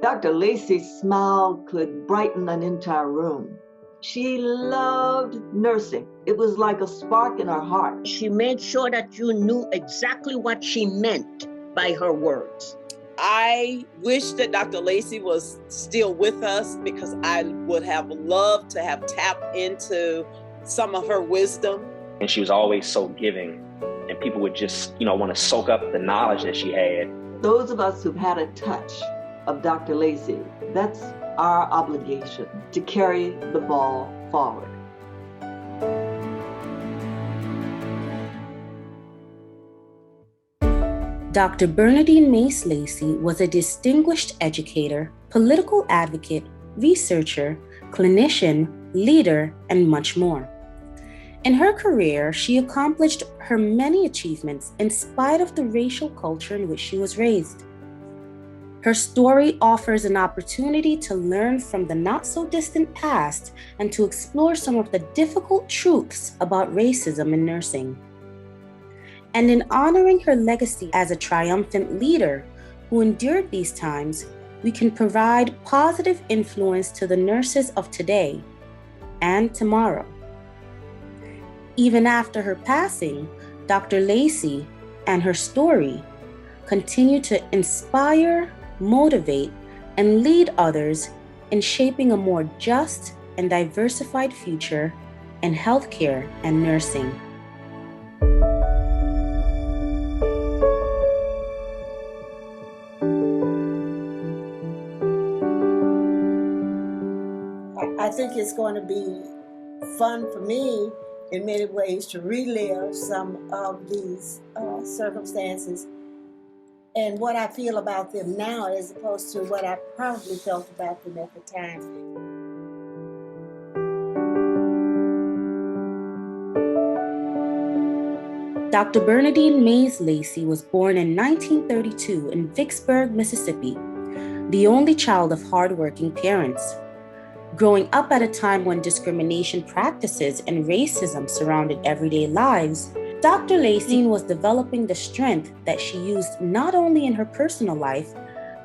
Dr. Lacy's smile could brighten an entire room. She loved nursing. It was like a spark in her heart. She made sure that you knew exactly what she meant by her words. I wish that Dr. Lacy was still with us because I would have loved to have tapped into some of her wisdom. And she was always so giving, and people would just, want to soak up the knowledge that she had. Those of us who've had a touch of Dr. Lacy, that's our obligation to carry the ball forward. Dr. Bernardine Mays Lacey was a distinguished educator, political advocate, researcher, clinician, leader, and much more. In her career, she accomplished her many achievements in spite of the racial culture in which she was raised. Her story offers an opportunity to learn from the not-so-distant past and to explore some of the difficult truths about racism in nursing. And in honoring her legacy as a triumphant leader who endured these times, we can provide positive influence to the nurses of today and tomorrow. Even after her passing, Dr. Lacy and her story continue to inspire, motivate, and lead others in shaping a more just and diversified future in healthcare and nursing. I think it's going to be fun for me in many ways to relive some of these circumstances and what I feel about them now as opposed to what I probably felt about them at the time. Dr. Bernardine Mays Lacey was born in 1932 in Vicksburg, Mississippi, the only child of hardworking parents. Growing up at a time when discrimination practices and racism surrounded everyday lives, Dr. Lacy was developing the strength that she used not only in her personal life,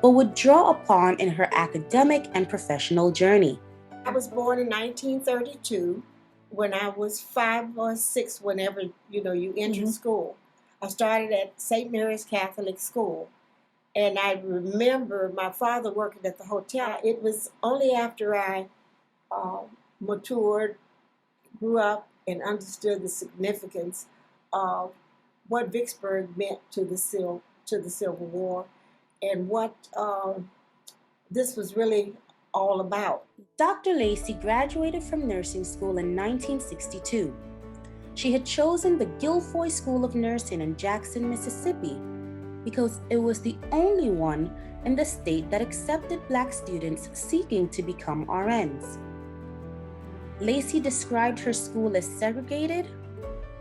but would draw upon in her academic and professional journey. I was born in 1932 when I was 5 or 6, whenever you enter school. I started at St. Mary's Catholic School. And I remember my father working at the hotel. It was only after I matured, grew up, and understood the significance of what Vicksburg meant to the Civil War and what this was really all about. Dr. Lacy graduated from nursing school in 1962. She had chosen the Guilfoyle School of Nursing in Jackson, Mississippi, because it was the only one in the state that accepted Black students seeking to become RNs. Lacy described her school as segregated,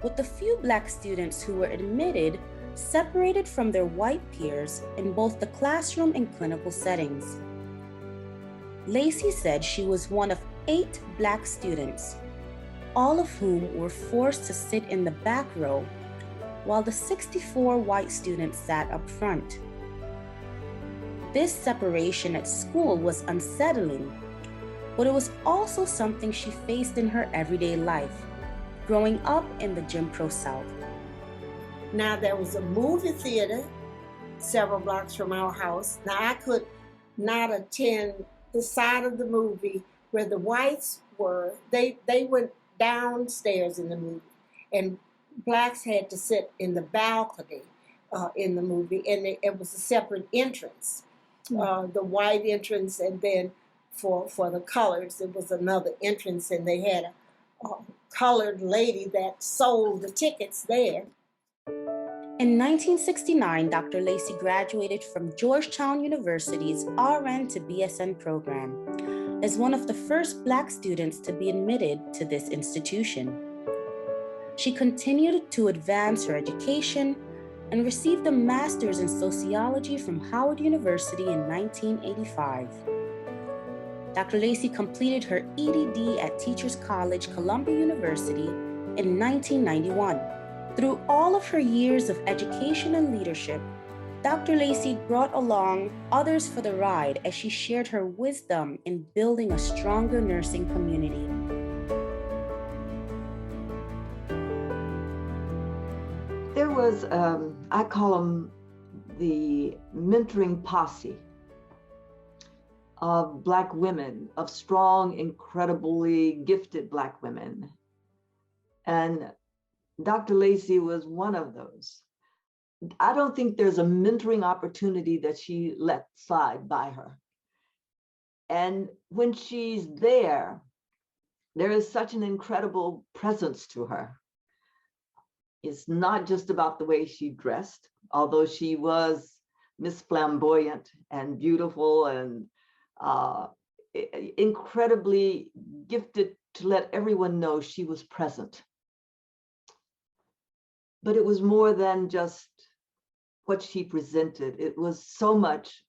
with the few Black students who were admitted separated from their white peers in both the classroom and clinical settings. Lacy said she was one of 8 Black students, all of whom were forced to sit in the back row, while the 64 white students sat up front. This separation at school was unsettling, but it was also something she faced in her everyday life, growing up in the Jim Crow South. Now, there was a movie theater several blocks from our house. Now, I could not attend the side of the movie where the whites were. They went downstairs in the movie, and Blacks had to sit in the balcony in the movie, and it was a separate entrance. The white entrance, and then for the coloreds, it was another entrance, and they had a colored lady that sold the tickets there. In 1969, Dr. Lacy graduated from Georgetown University's RN to BSN program as one of the first Black students to be admitted to this institution. She continued to advance her education and received a master's in sociology from Howard University in 1985. Dr. Lacy completed her EDD at Teachers College, Columbia University in 1991. Through all of her years of education and leadership, Dr. Lacey brought along others for the ride as she shared her wisdom in building a stronger nursing community. There was, I call them the mentoring posse of Black women, of strong, incredibly gifted Black women. And Dr. Lacey was one of those. I don't think there's a mentoring opportunity that she let slide by her. And when she's there is such an incredible presence to her. It's not just about the way she dressed, although she was Miss Flamboyant and beautiful and incredibly gifted to let everyone know she was present. But it was more than just what she presented. It was so much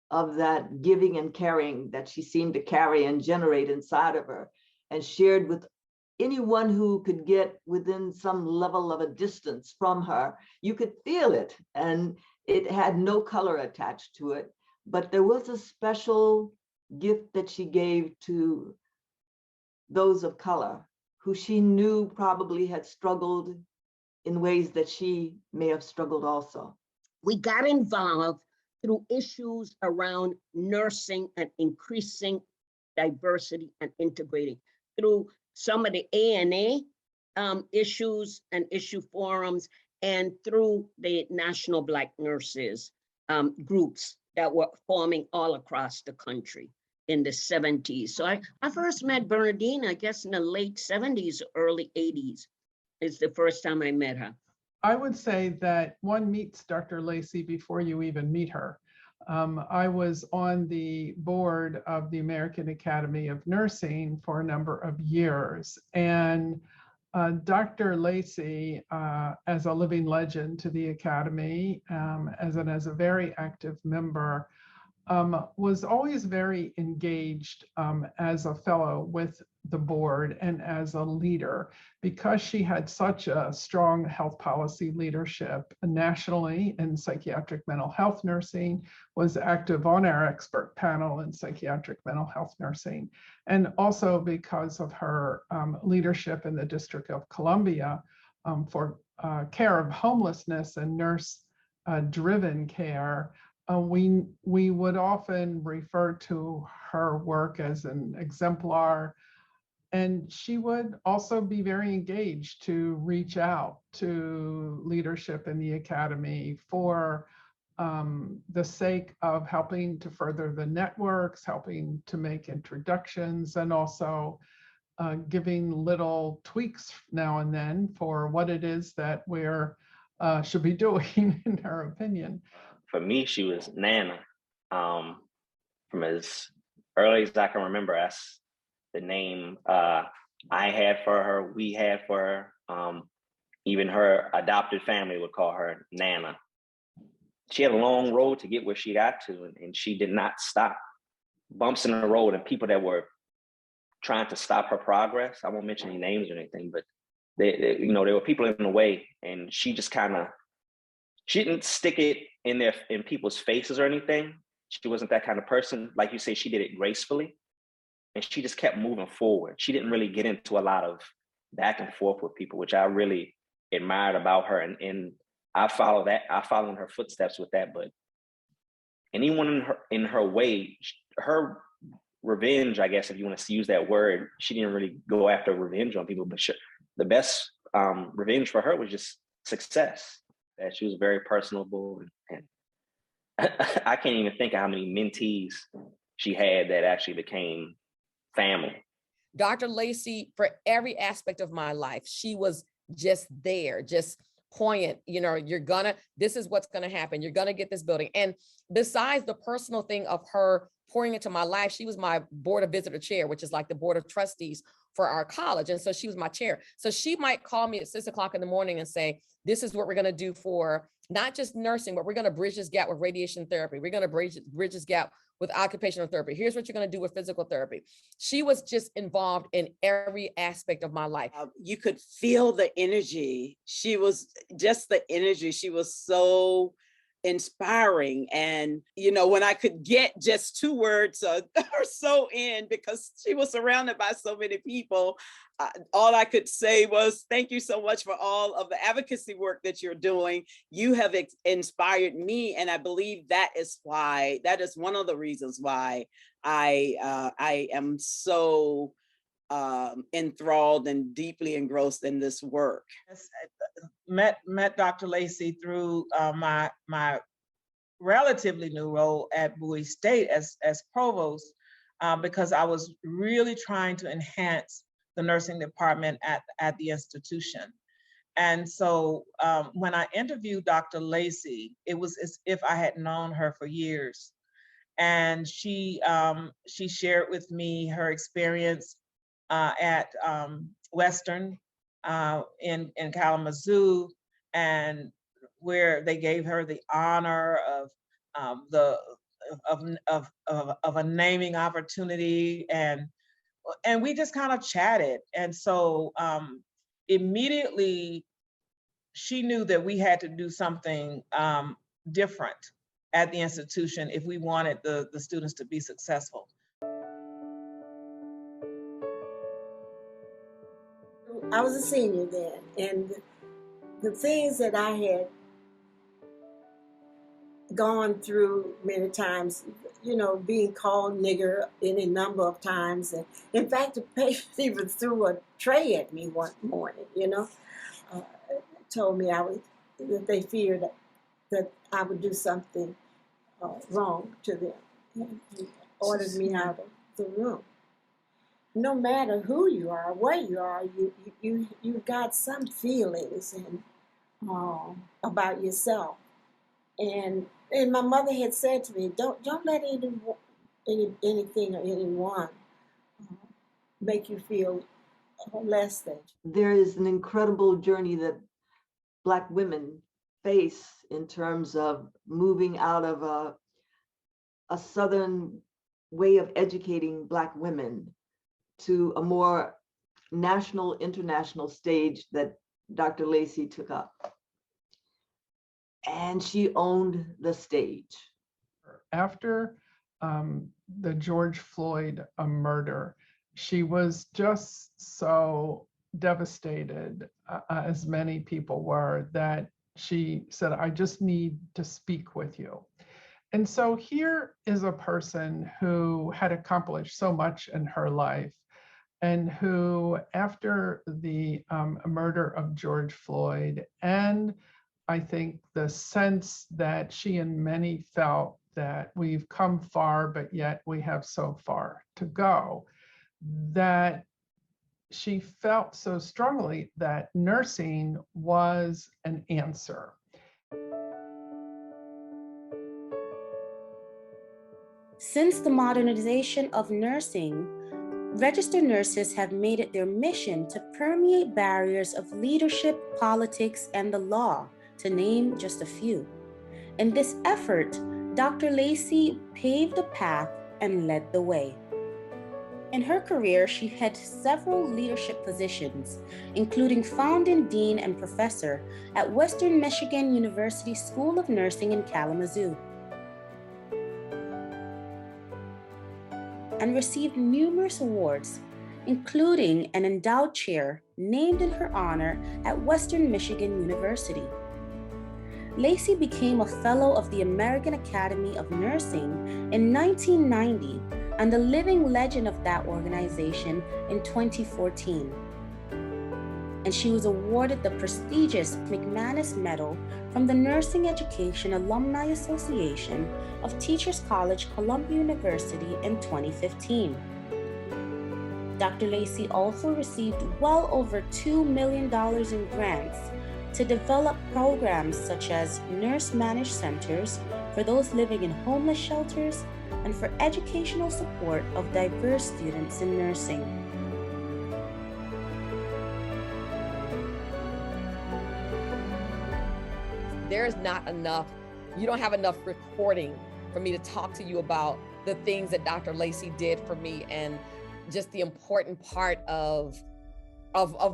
of that giving and caring that she seemed to carry and generate inside of her and shared with anyone who could get within some level of a distance from her. You could feel it, and it had no color attached to it, but there was a special gift that she gave to those of color who she knew probably had struggled in ways that she may have struggled also. We got involved through issues around nursing and increasing diversity and integrating through some of the ANA issues and issue forums, and through the National Black Nurses groups that were forming all across the country in the 70s. So I first met Bernardine, I guess, in the late 70s, early 80s is the first time I met her. I would say that one meets Dr. Lacey before you even meet her. I was on the board of the American Academy of Nursing for a number of years, and Dr. Lacey, as a living legend to the Academy, as a very active member, was always very engaged as a fellow with the board and as a leader, because she had such a strong health policy leadership nationally in psychiatric mental health nursing, was active on our expert panel in psychiatric mental health nursing, and also because of her leadership in the District of Columbia for care of homelessness and nurse-driven care. We would often refer to her work as an exemplar, and she would also be very engaged to reach out to leadership in the Academy for the sake of helping to further the networks, helping to make introductions, and also giving little tweaks now and then for what it is that we're should be doing, in her opinion. For me, she was Nana. From as early as I can remember, that's the name I had for her, we had for her. Even her adopted family would call her Nana. She had a long road to get where she got to, and she did not stop. Bumps in the road and people that were trying to stop her progress. I won't mention any names or anything, but there were people in the way, and she just she didn't stick it in people's faces or anything. She wasn't that kind of person. Like you say, she did it gracefully, and she just kept moving forward. She didn't really get into a lot of back and forth with people, which I really admired about her. And I follow that. I follow in her footsteps with that. But anyone in her way, her revenge, I guess, if you want to use that word, she didn't really go after revenge on people. But the best revenge for her was just success. That she was very personable, and I can't even think of how many mentees she had that actually became family. Dr. Lacey, for every aspect of my life, she was just there, just poignant. This is what's gonna happen. You're gonna get this building. And besides the personal thing of her pouring into my life, she was my board of visitor chair, which is like the board of trustees for our college. And so she was my chair. So she might call me at 6 o'clock in the morning and say, this is what we're gonna do for not just nursing, but we're gonna bridge this gap with radiation therapy. We're gonna bridge this gap with occupational therapy. Here's what you're gonna do with physical therapy. She was just involved in every aspect of my life. You could feel the energy. She was just the energy. She was so inspiring. And, you know, when I could get just 2 words or so in, because she was surrounded by so many people, all I could say was, thank you so much for all of the advocacy work that you're doing. You have inspired me. And I believe that is one of the reasons why I am so enthralled and deeply engrossed in this work. Met Dr. Lacey through my relatively new role at Bowie State as provost, because I was really trying to enhance the nursing department at the institution. And so when I interviewed Dr. Lacey, it was as if I had known her for years. And she shared with me her experience at Western in Kalamazoo, and where they gave her the honor of a naming opportunity, and we just kind of chatted. And so immediately she knew that we had to do something different at the institution if we wanted the students to be successful. I was a senior then, and the things that I had gone through many times, you know, being called nigger any number of times. And in fact, the patient even threw a tray at me one morning, you know, told me that they feared that I would do something wrong to them. And he ordered me out of the room. No matter who you are, where you are, you've got some feelings and about yourself. And my mother had said to me, don't let anything or anyone make you feel less than. There is an incredible journey that Black women face in terms of moving out of a Southern way of educating Black women to a more national, international stage that Dr. Lacey took up. And she owned the stage. After the George Floyd murder, she was just so devastated, as many people were, that she said, I just need to speak with you. And so here is a person who had accomplished so much in her life, and who, after the murder of George Floyd, and I think the sense that she and many felt that we've come far, but yet we have so far to go, that she felt so strongly that nursing was an answer. Since the modernization of nursing, registered nurses have made it their mission to permeate barriers of leadership, politics, and the law, to name just a few. In this effort, Dr. Lacey paved the path and led the way. In her career, she had several leadership positions, including founding dean and professor at Western Michigan University School of Nursing in Kalamazoo, and received numerous awards, including an endowed chair named in her honor at Western Michigan University. Lacey became a fellow of the American Academy of Nursing in 1990 and a living legend of that organization in 2014. And she was awarded the prestigious McManus Medal from the Nursing Education Alumni Association of Teachers College, Columbia University in 2015. Dr. Lacey also received well over $2 million in grants to develop programs such as nurse-managed centers for those living in homeless shelters and for educational support of diverse students in nursing. There's not enough, you don't have enough recording for me to talk to you about the things that Dr. Lacey did for me, and just the important part of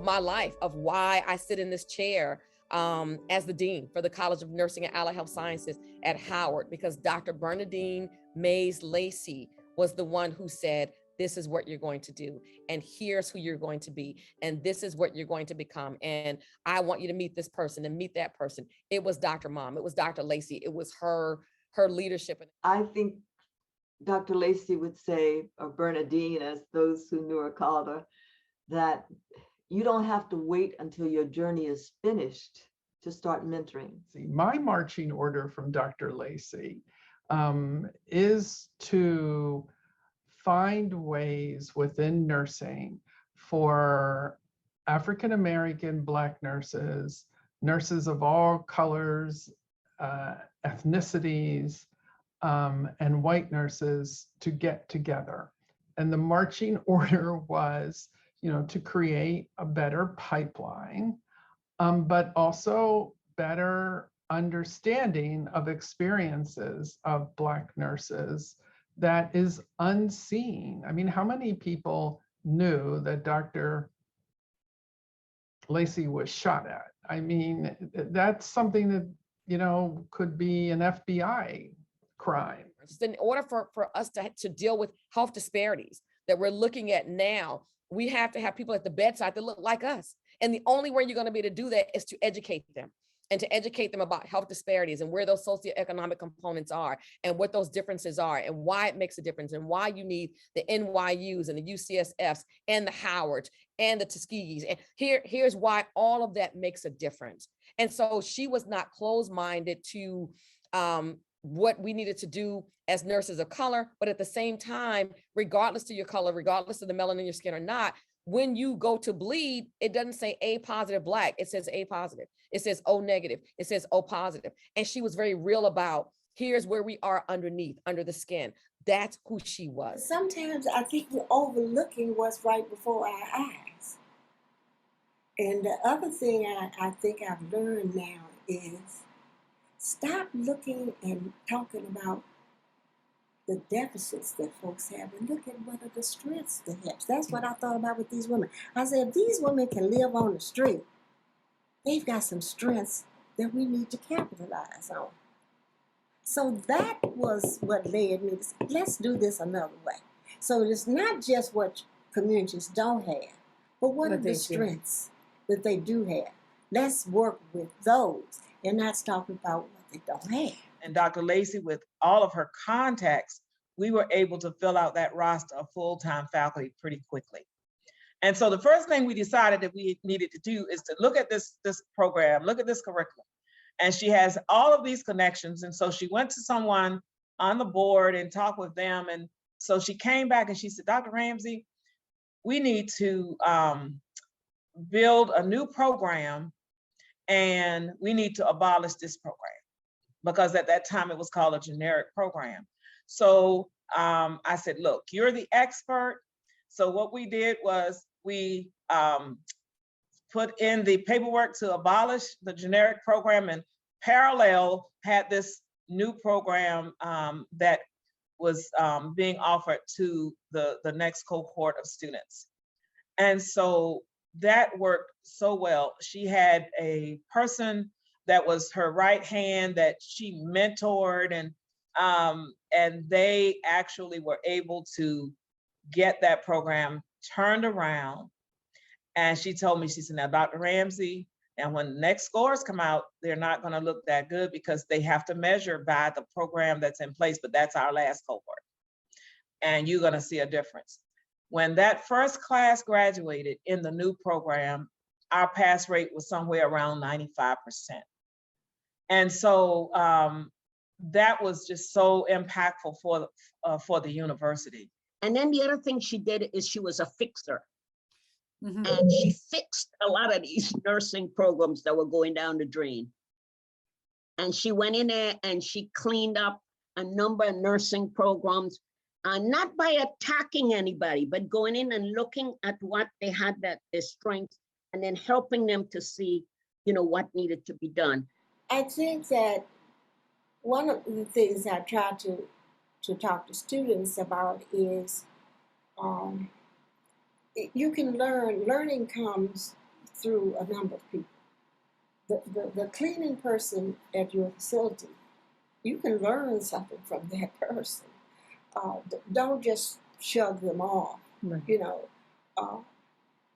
my life, of why I sit in this chair, as the dean for the College of Nursing and Allied Health Sciences at Howard, because Dr. Bernardine Mays Lacey was the one who said, this is what you're going to do, and here's who you're going to be, and this is what you're going to become, and I want you to meet this person and meet that person. It was Dr. Mom, it was Dr. Lacey, it was her leadership. I think Dr. Lacey would say, or Bernardine, as those who knew her called her, that you don't have to wait until your journey is finished to start mentoring. See, my marching order from Dr. Lacey is to find ways within nursing for African American Black nurses, nurses of all colors, ethnicities, and white nurses to get together. And the marching order was, to create a better pipeline, but also better understanding of experiences of Black nurses that is unseen. I mean, how many people knew that Dr. Lacy was shot at? I mean, that's something that, could be an FBI crime. In order for us to deal with health disparities that we're looking at now, we have to have people at the bedside that look like us. And the only way you're going to be able to do that is to educate them, and to educate them about health disparities and where those socioeconomic components are and what those differences are and why it makes a difference and why you need the NYUs and the UCSFs and the Howards and the Tuskegees. And here's why all of that makes a difference. And so she was not closed-minded to what we needed to do as nurses of color, but at the same time, regardless to your color, regardless of the melanin in your skin or not, when you go to bleed, it doesn't say A positive Black, it says A positive, it says O negative, it says O positive. And she was very real about, here's where we are underneath, under the skin. That's who she was. Sometimes I think we're overlooking what's right before our eyes. And the other thing I think I've learned now is stop looking and talking about the deficits that folks have and look at what are the strengths they have. That's what I thought about with these women. I said, if these women can live on the street, they've got some strengths that we need to capitalize on. So that was what led me to say, let's do this another way. So it's not just what communities don't have, but what are the strengths that they do have. Let's work with those and not talk about what they don't have. And Dr. Lacy, with all of her contacts, we were able to fill out that roster of full-time faculty pretty quickly. And so the first thing we decided that we needed to do is to look at this program, look at this curriculum. And she has all of these connections. And so she went to someone on the board and talked with them. And so she came back and she said, Dr. Ramsey, we need to build a new program, and we need to abolish this program, because at that time it was called a generic program. So I said, look, you're the expert. So what we did was we put in the paperwork to abolish the generic program, and parallel had this new program that was being offered to the next cohort of students. And so that worked so well. She had a person that was her right hand that she mentored, and they actually were able to get that program turned around. And she told me, she said, now, Dr. Ramsey, and when the next scores come out, they're not going to look that good because they have to measure by the program that's in place, but that's our last cohort. And you're going to see a difference. When that first class graduated in the new program, our pass rate was somewhere around 95%. And so that was just so impactful for the university. And then the other thing she did is she was a fixer. Mm-hmm. And she fixed a lot of these nursing programs that were going down the drain. And she went in there and she cleaned up a number of nursing programs, not by attacking anybody, but going in and looking at what they had, that their strengths, and then helping them to see, what needed to be done. I think that one of the things I try to talk to students about is you can learning comes through a number of people. the cleaning person at your facility, you can learn something from that person. Don't just shove them off. Right. You know,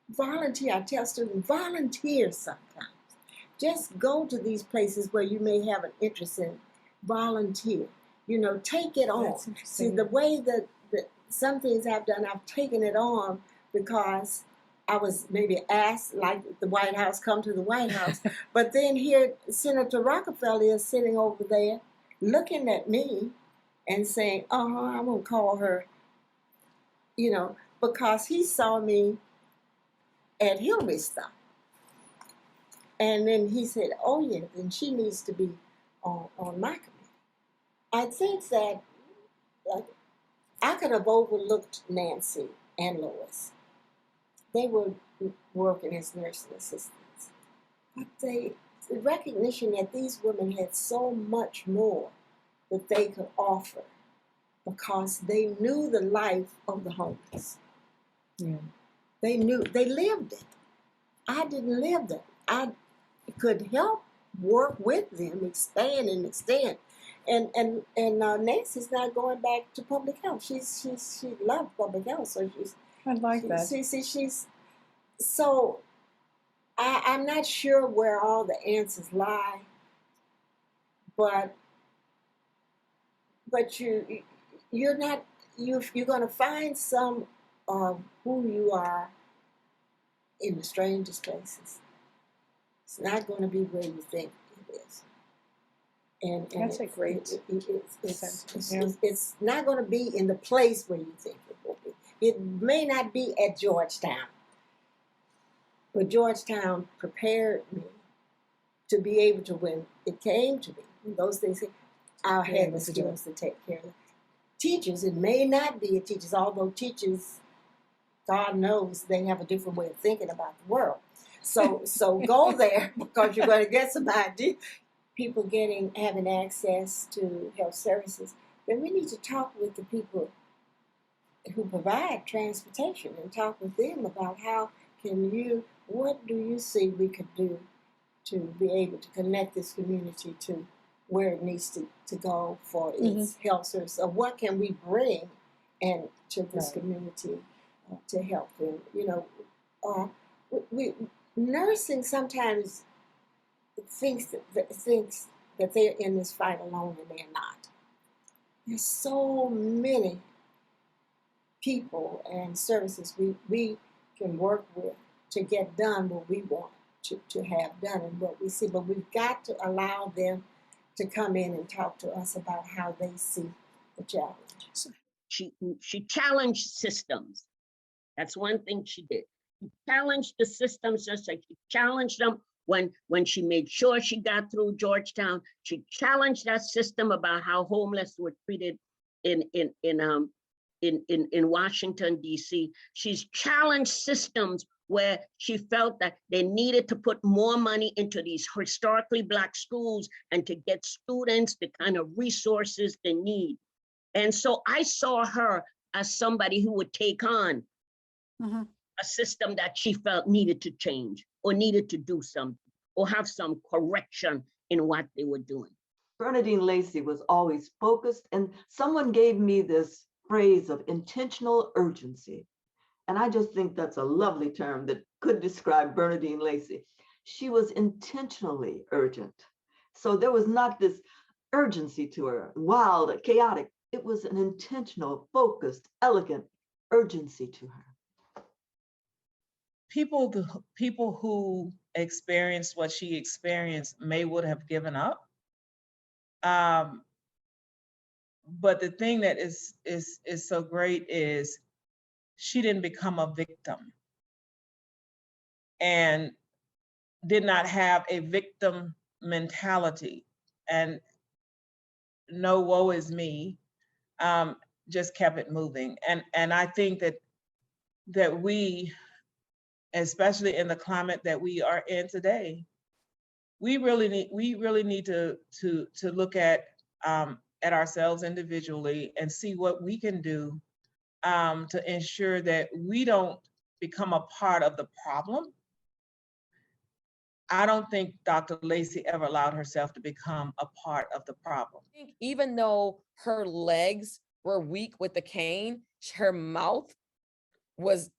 volunteer. I tell students, volunteer sometimes. Just go to these places where you may have an interest in. Volunteer. You know, take it on. See, the way that some things I've done, I've taken it on because I was maybe asked, like the White House, come to the White House. But then here, Senator Rockefeller is sitting over there looking at me and saying, I'm going to call her, you know, because he saw me at Hillary stop. And then he said, oh, yeah, then she needs to be on my committee. I think that I could have overlooked Nancy and Lois. They were working as nursing assistants. But the recognition that these women had so much more that they could offer because they knew the life of the homeless. Yeah. They lived it. I didn't live that. I could help work with them, expand and extend. And Nancy's not going back to public health. She loved public health, so I like that. She's so. I'm not sure where all the answers lie, but you're going to find some of who you are in the strangest places. It's not going to be where you think it is. And That's a great sentence. It's not going to be in the place where you think it will be. It may not be at Georgetown, but Georgetown prepared me to be able to, when it came to me, those things, I had the skills to take care of them. Teachers, it may not be a teachers, although teachers, God knows, they have a different way of thinking about the world. So go there because you're going to get some idea. People having access to health services, then we need to talk with the people who provide transportation and talk with them about what do you see we could do to be able to connect this community to where it needs to go for its health service, or what can we bring and to this community to help them. You know, nursing sometimes thinks that they're in this fight alone, and they're not. There's so many people and services we can work with to get done what we want to have done and what we see, but we've got to allow them to come in and talk to us about how they see the challenge. She challenged systems. That's one thing she did. She challenged the systems, just like she challenged them when she made sure she got through Georgetown. She challenged that system about how homeless were treated in Washington, D.C. She's challenged systems where she felt that they needed to put more money into these historically Black schools and to get students the kind of resources they need. And so I saw her as somebody who would take on a system that she felt needed to change or needed to do something or have some correction in what they were doing. Bernardine Lacey was always focused, and someone gave me this phrase of intentional urgency. And I just think that's a lovely term that could describe Bernardine Lacey. She was intentionally urgent. So there was not this urgency to her, wild, chaotic. It was an intentional, focused, elegant urgency to her. People who experienced what she experienced would have given up. But the thing that is so great is she didn't become a victim and did not have a victim mentality and no woe is me, just kept it moving. And I think that we, especially in the climate that we are in today, we really need to look at ourselves individually and see what we can do to ensure that we don't become a part of the problem. I don't think Dr. Lacy ever allowed herself to become a part of the problem. I think even though her legs were weak with the cane, her mouth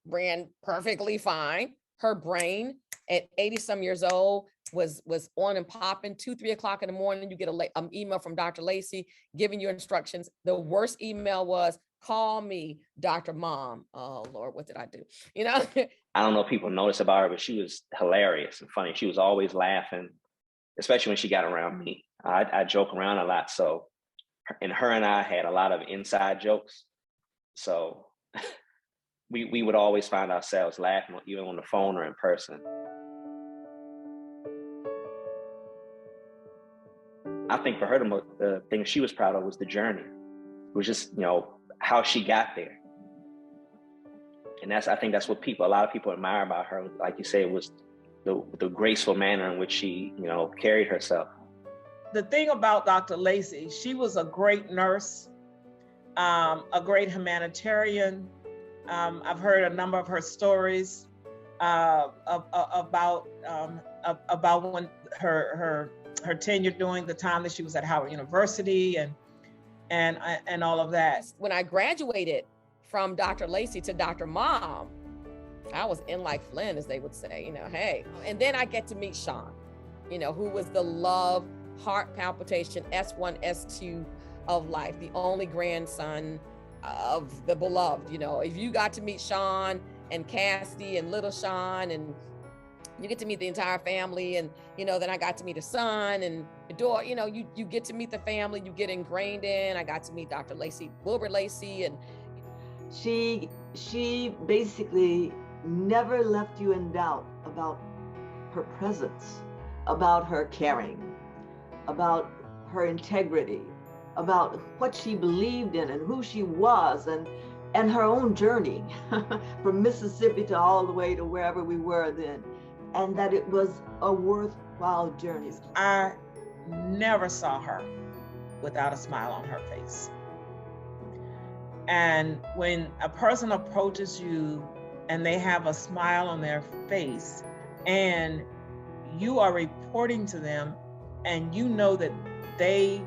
ran perfectly fine. Her brain at 80 some years old was on and popping. 2, 3 o'clock in the morning, you get an email from Dr. Lacy giving you instructions. The worst email was, call me Dr. Mom. Oh Lord, what did I do? You know? I don't know if people notice about her, but she was hilarious and funny. She was always laughing, especially when she got around me. I joke around a lot. So, and her and I had a lot of inside jokes. So we would always find ourselves laughing, even on the phone or in person. I think for her, the thing she was proud of was the journey. It was just, how she got there. And I think that's what a lot of people admire about her. Like you say, it was the graceful manner in which she, carried herself. The thing about Dr. Lacy, she was a great nurse, a great humanitarian. I've heard a number of her stories about when her tenure during the time that she was at Howard University and all of that. When I graduated from Dr. Lacy to Dr. Mom, I was in like Flynn, as they would say, hey. And then I get to meet Sean, who was the love, heart palpitation, S1, S2 of life, the only grandson of the beloved. If you got to meet Sean and Cassidy and little Sean, and you get to meet the entire family, and then I got to meet a son and the daughter. You get to meet the family, you get ingrained in. I got to meet Dr. Lacy, Wilbur Lacy, and she basically never left you in doubt about her presence, about her caring, about her integrity, about what she believed in and who she was, and her own journey from Mississippi to all the way to wherever we were then, and that it was a worthwhile journey. I never saw her without a smile on her face. And when a person approaches you and they have a smile on their face, and you are reporting to them, and you know that they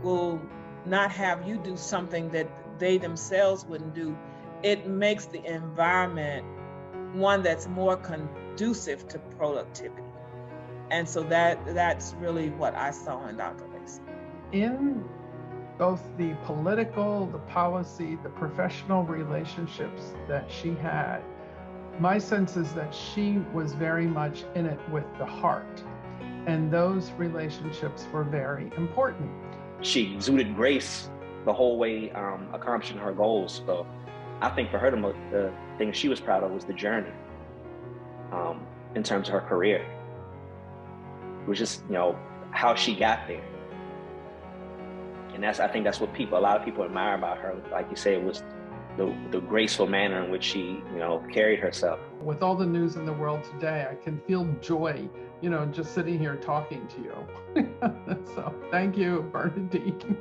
will not have you do something that they themselves wouldn't do, it makes the environment one that's more conducive to productivity. And so that's really what I saw in Dr. Lacy. In both the political, the policy, the professional relationships that she had, my sense is that she was very much in it with the heart. And those relationships were very important. She exuded grace the whole way, accomplishing her goals. So I think for her, the thing she was proud of was the journey in terms of her career. It was just, how she got there. And I think that's what a lot of people admire about her. Like you say, it was the graceful manner in which she, carried herself. With all the news in the world today, I can feel joy, just sitting here talking to you. So thank you, Bernardine.